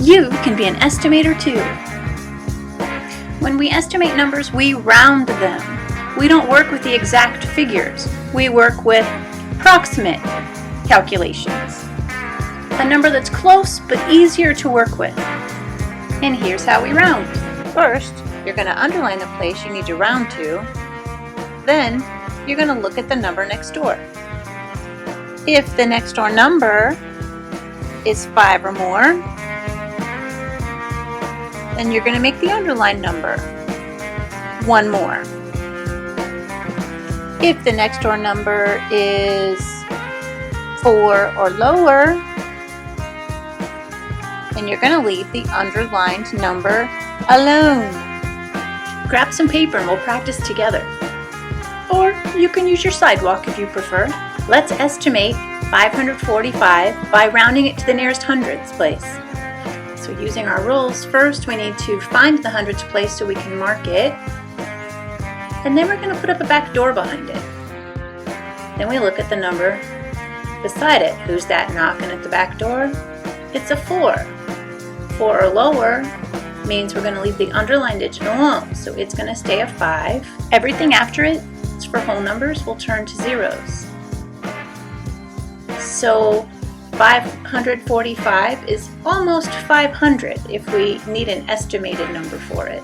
You can be an estimator too. When we estimate numbers, we round them. We don't work with the exact figures. We work with approximate calculations. A number that's close but easier to work with. And here's how we round. First, you're going to underline the place you need to round to. Then, you're going to look at the number next door. If the next door number is 5 or more, then you're going to make the underlined number 1 more. If the next door number is 4 or lower, then you're going to leave the underlined number alone. Grab some paper and we'll practice together. Or you can use your sidewalk if you prefer. Let's estimate 545 by rounding it to the nearest hundredths place. So using our rules, first we need to find the hundredths place so we can mark it. And then we're going to put up a back door behind it. Then we look at the number beside it. Who's that knocking at the back door? It's a 4. 4 or lower means we're going to leave the underlined digit alone. So it's going to stay a 5. Everything after it, for whole numbers, will turn to zeros. So 545 is almost 500 if we need an estimated number for it.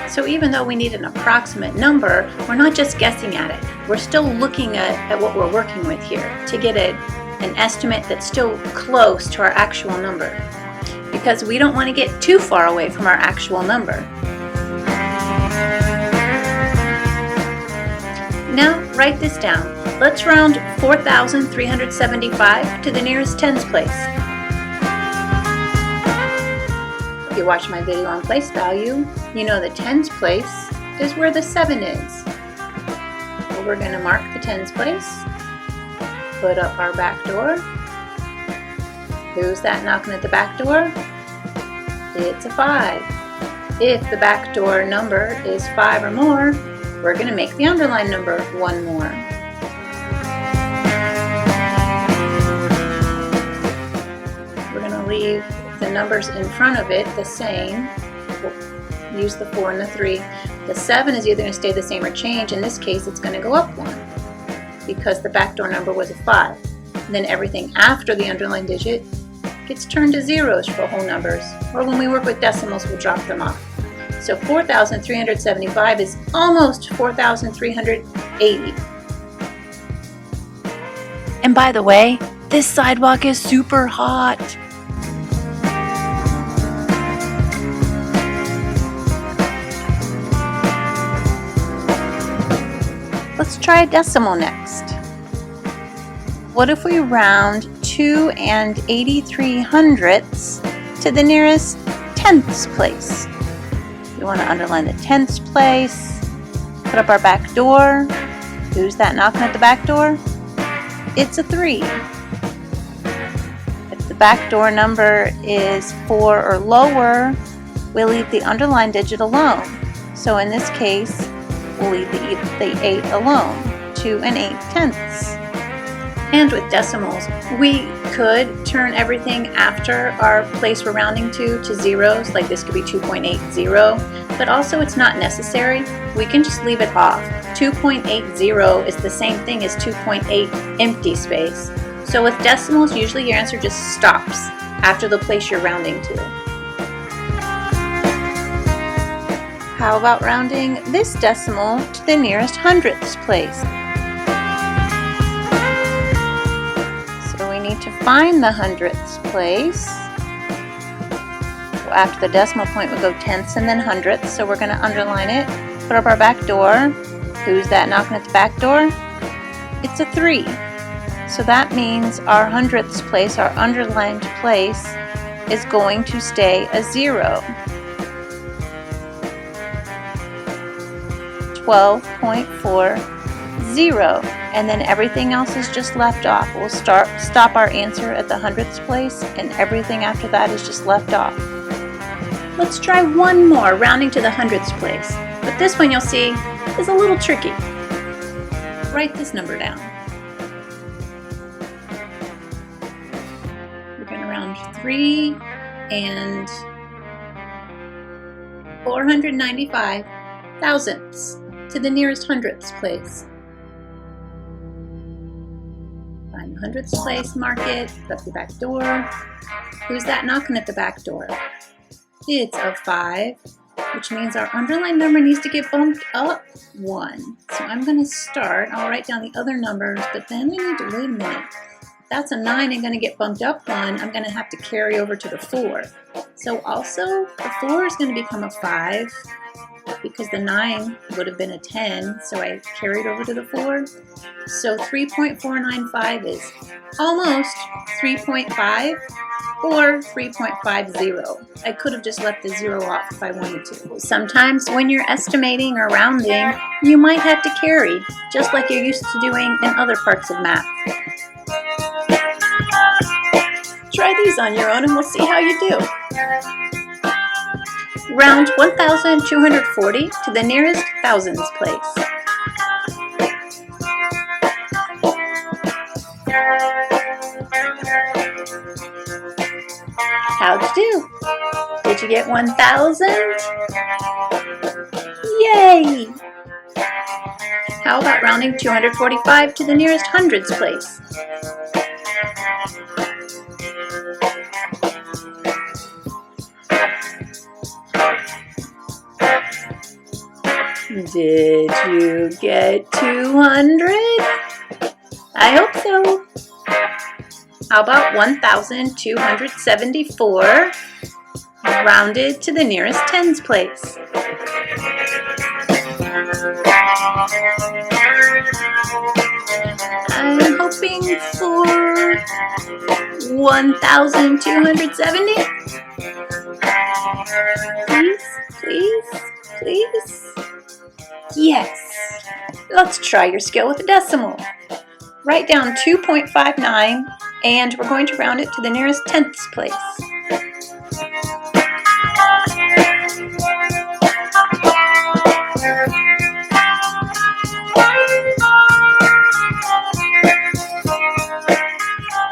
So even though we need an approximate number, we're not just guessing at it. We're still looking at what we're working with here to get an estimate that's still close to our actual number, because we don't want to get too far away from our actual number. Now write this down. Let's round 4,375 to the nearest tens place. If you watch my video on place value, you know the tens place is where the 7 is. So we're going to mark the tens place, put up our back door. Who's that knocking at the back door? It's a 5. If the back door number is 5 or more, we're going to make the underlined number 1 more. We're going to leave the numbers in front of it the same. We'll use the 4 and the 3. The 7 is either going to stay the same or change. In this case, it's going to go up 1 because the back door number was a 5. And then everything after the underlined digit gets turned to zeros for whole numbers. Or when we work with decimals, we'll drop them off. So 4,375 is almost 4,380. And by the way, this sidewalk is super hot. Let's try a decimal next. What if we round 2 and 83 hundredths to the nearest tenths place? We want to underline the tenths place, put up our back door. Who's that knocking at the back door? It's a 3. If the back door number is 4 or lower, we'll leave the underlined digit alone. So in this case, we'll leave the 8 alone, 2 and 8 tenths. And with decimals, we could turn everything after our place we're rounding to zeros, like this could be 2.80, but also it's not necessary. We can just leave it off. 2.80 is the same thing as 2.8 empty space. So with decimals, usually your answer just stops after the place you're rounding to. How about rounding this decimal to the nearest hundredths place? To find the hundredths place. So after the decimal point we go tenths and then hundredths, so we're going to underline it, put up our back door. Who's that knocking at the back door? It's a 3. So that means our hundredths place, our underlined place, is going to stay a 0. 12.40, and then everything else is just left off. We'll stop our answer at the hundredths place, and everything after that is just left off. Let's try one more, rounding to the hundredths place. But this one you'll see is a little tricky. Write this number down. We're going to round 3 and 495 thousandths to the nearest hundredths place. Find the hundredths place, mark it, put up the back door. Who's that knocking at the back door? It's a 5, which means our underlined number needs to get bumped up 1. So I'm going to start, I'll write down the other numbers, but then I need to wait a minute. If that's a 9 and going to get bumped up 1, I'm going to have to carry over to the 4. So also, the 4 is going to become a 5, because the 9 would have been a 10, so I carried over to the 4. So 3.495 is almost 3.5 or 3.50. I could have just left the 0 off if I wanted to. Sometimes when you're estimating or rounding, you might have to carry, just like you're used to doing in other parts of math. Try these on your own and we'll see how you do. Round 1,240 to the nearest thousands place. How'd you do? Did you get 1,000? Yay! How about rounding 245 to the nearest hundreds place? Did you get 200? I hope so. How about 1,274 rounded to the nearest tens place? I'm hoping for 1,270. Please, please, please. Yes. Let's try your skill with a decimal. Write down 2.59 and we're going to round it to the nearest tenths place.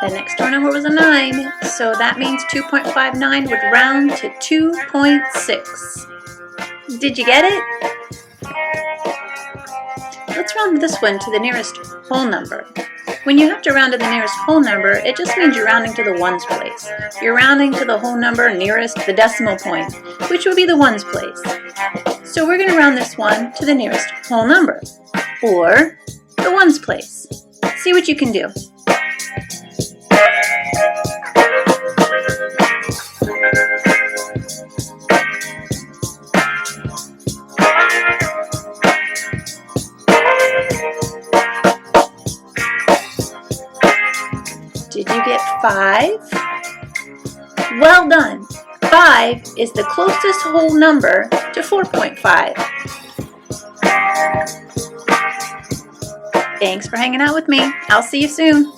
The next door number was a 9, so that means 2.59 would round to 2.6. Did you get it? Let's round this one to the nearest whole number. When you have to round to the nearest whole number, it just means you're rounding to the ones place. You're rounding to the whole number nearest the decimal point, which would be the ones place. So we're going to round this one to the nearest whole number, or the ones place. See what you can do. Did you get 5? Well done! 5 is the closest whole number to 4.5. Thanks for hanging out with me. I'll see you soon.